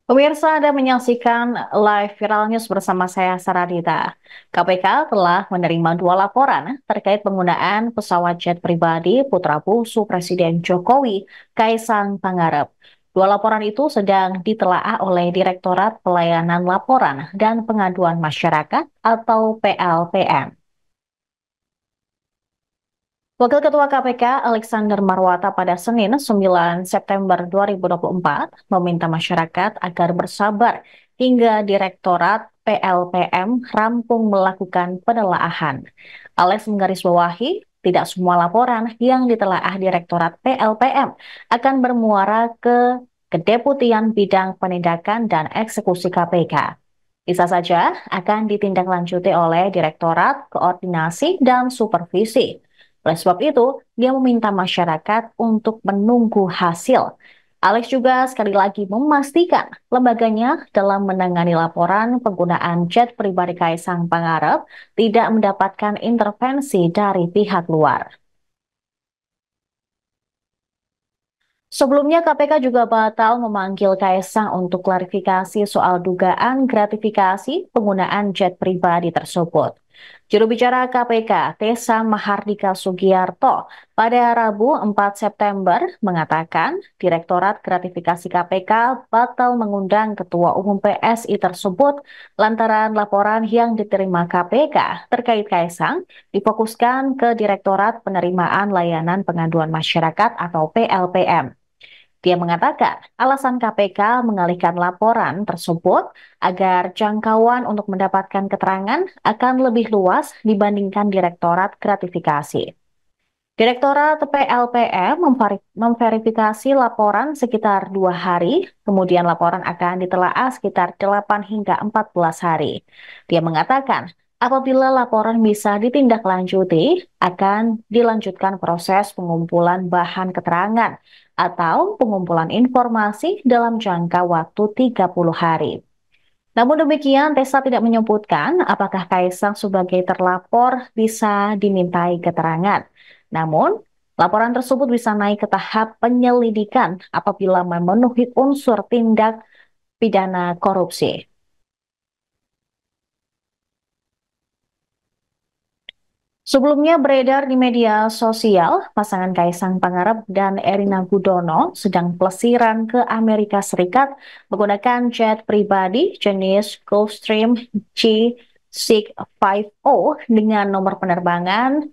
Pemirsa, Anda menyaksikan live viral news bersama saya, Saradita. KPK telah menerima dua laporan terkait penggunaan pesawat jet pribadi putra bungsu Presiden Jokowi, Kaisang Pangarep. Dua laporan itu sedang ditelaah oleh Direktorat Pelayanan Laporan dan Pengaduan Masyarakat atau PLPM. Wakil Ketua KPK Alexander Marwata pada Senin 9 September 2024 meminta masyarakat agar bersabar hingga Direktorat PLPM rampung melakukan penelaahan. Alex menggarisbawahi, tidak semua laporan yang ditelaah Direktorat PLPM akan bermuara ke Kedeputian Bidang Penindakan dan Eksekusi KPK. Bisa saja akan ditindaklanjuti oleh Direktorat Koordinasi dan Supervisi. Oleh sebab itu, dia meminta masyarakat untuk menunggu hasil. Alex juga sekali lagi memastikan lembaganya dalam menangani laporan penggunaan jet pribadi Kaisang Pangarep tidak mendapatkan intervensi dari pihak luar. Sebelumnya KPK juga batal memanggil Kaisang untuk klarifikasi soal dugaan gratifikasi penggunaan jet pribadi tersebut. Juru bicara KPK, Tessa Mahardika Sugiarto, pada Rabu 4 September mengatakan Direktorat Gratifikasi KPK batal mengundang Ketua Umum PSI tersebut lantaran laporan yang diterima KPK terkait Kaisang difokuskan ke Direktorat Penerimaan Layanan Pengaduan Masyarakat atau PLPM. Dia mengatakan alasan KPK mengalihkan laporan tersebut agar jangkauan untuk mendapatkan keterangan akan lebih luas dibandingkan Direktorat Gratifikasi. Direktorat PLPM memverifikasi laporan sekitar 2 hari, kemudian laporan akan ditelaah sekitar 8 hingga 14 hari. Dia mengatakan, apabila laporan bisa ditindaklanjuti, akan dilanjutkan proses pengumpulan bahan keterangan atau pengumpulan informasi dalam jangka waktu 30 hari. Namun demikian, Tessa tidak menyebutkan apakah Kaisang sebagai terlapor bisa dimintai keterangan. Namun, laporan tersebut bisa naik ke tahap penyelidikan apabila memenuhi unsur tindak pidana korupsi. Sebelumnya beredar di media sosial, pasangan Kaisang Pangarep dan Erina Gudono sedang pelesiran ke Amerika Serikat menggunakan jet pribadi jenis Gulfstream G650 dengan nomor penerbangan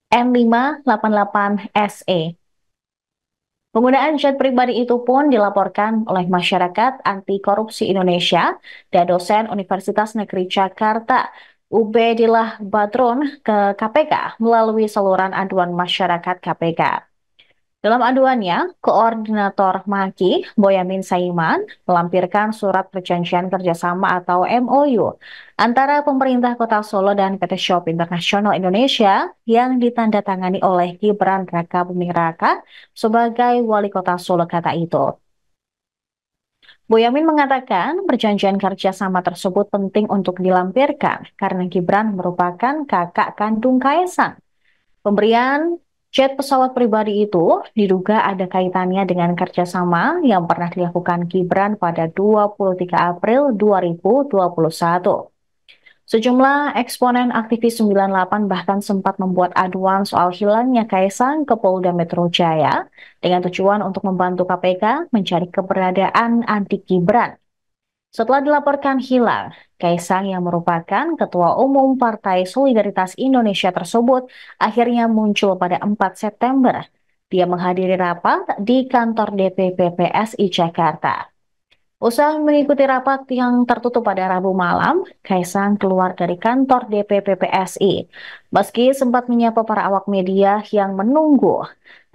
N588SE. Penggunaan jet pribadi itu pun dilaporkan oleh Masyarakat Anti Korupsi Indonesia dan dosen Universitas Negeri Jakarta Ubedillah Badrun ke KPK melalui saluran aduan masyarakat KPK. Dalam aduannya, Koordinator Maki, Boyamin Saiman, melampirkan surat perjanjian kerjasama atau MOU antara pemerintah Kota Solo dan PT Shop Internasional Indonesia yang ditandatangani oleh Gibran Rakabuming Raka sebagai wali kota Solo kata itu. Boyamin mengatakan perjanjian kerjasama tersebut penting untuk dilampirkan karena Gibran merupakan kakak kandung Kaisang. Pemberian jet pesawat pribadi itu diduga ada kaitannya dengan kerjasama yang pernah dilakukan Gibran pada 23 April 2021. Sejumlah eksponen aktivis 98 bahkan sempat membuat aduan soal hilangnya Kaisang ke Polda Metro Jaya dengan tujuan untuk membantu KPK mencari keberadaan adik Gibran. Setelah dilaporkan hilang, Kaisang yang merupakan Ketua Umum Partai Solidaritas Indonesia tersebut akhirnya muncul pada 4 September. Dia menghadiri rapat di kantor DPP PSI Jakarta. Usai mengikuti rapat yang tertutup pada Rabu malam, Kaisang keluar dari kantor DPP PSI. Meski sempat menyapa para awak media yang menunggu.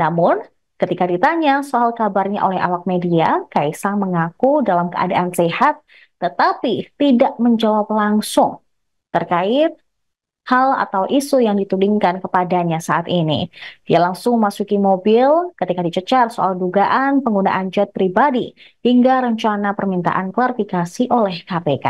Namun, ketika ditanya soal kabarnya oleh awak media, Kaisang mengaku dalam keadaan sehat, tetapi tidak menjawab langsung terkait hal atau isu yang ditudingkan kepadanya saat ini. Dia langsung masuki mobil ketika dicecar soal dugaan penggunaan jet pribadi hingga rencana permintaan klarifikasi oleh KPK.